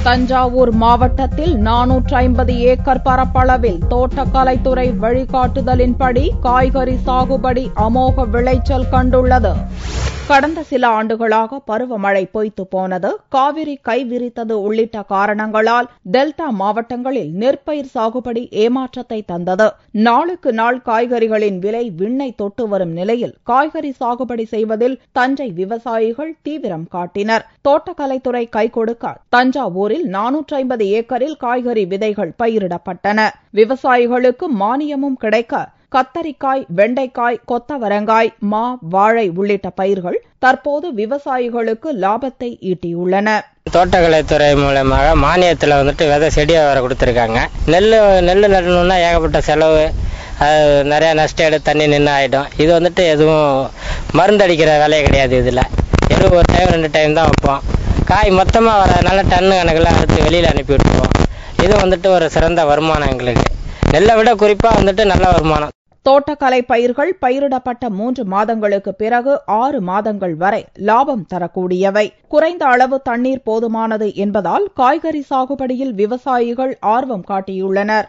தஞ்சாவூர் மாவட்டத்தில் 450 ஏக்கர் பரப்பளவில் தோட்டக்கலைத்துறை வழிகாட்டுதலின்படி காய்கறி சாகுபடி அமோக விளைச்சல் கண்டுள்ளது. கடந்த சில ஆண்டுகளாக பருவமழை பொய்த்து போனது, காவிரி கைவிரித்தது உள்ளிட்ட காரணங்களால் டெல்டா மாவட்டங்களில் நெற்பயிர் சாகுபடி ஏமாற்றத்தை தந்தது. நாளுக்கு நாள் காய்கறிகளின் விலை விண்ணை தொட்டு வரும் நிலையில் காய்கறி சாகுபடி செய்வதில் தஞ்சை விவசாயிகள் தீவிரம் காட்டினர். தோட்டக்கலைத்துறை கை கொடுக்க தஞ்சாவூரில் 450 ஏக்கரில் காய்கறி விதைகள் பயிரிடப்பட்டன. விவசாயிகளுக்கு மானியமும் கிடைக்க கத்தரிக்காய், வெண்டைக்காய், கொத்தவரங்காய், மா, வாழை உள்ளிட்ட பயிர்கள் தற்போது விவசாயிகளுக்கு லாபத்தை ஈட்டியுள்ளன. தோட்டக்கலைத்துறை மூலமாக மானியத்தில் விதை செடியை வர கொடுத்துருக்காங்க. நெல் நடணும்னா ஏகப்பட்ட செலவு, நிறைய நஷ்டம் எடுத்து தண்ணி நின்று ஆகிடும். இது எதுவும் மருந்தடிக்கிற வேலையே கிடையாது. இதில் எதுவும் ஒரு டைம் 2 டைம் தான் வைப்போம். காய் மொத்தமாக வரதுனால டன்னு கணக்கில் எடுத்து வெளியில் அனுப்பி விட்டுருவோம். இது ஒரு சிறந்த வருமானம் எங்களுக்கு. நெல்லை விட குறிப்பாக நல்ல வருமானம். தோட்டக்கலை பயிர்கள் பயிரிடப்பட்ட 3 மாதங்களுக்கு பிறகு 6 மாதங்கள் வரை லாபம் தரக்கூடியவை. குறைந்த அளவு தண்ணீர் போதுமானது என்பதால் காய்கறி சாகுபடியில் விவசாயிகள் ஆர்வம் காட்டியுள்ளனர்.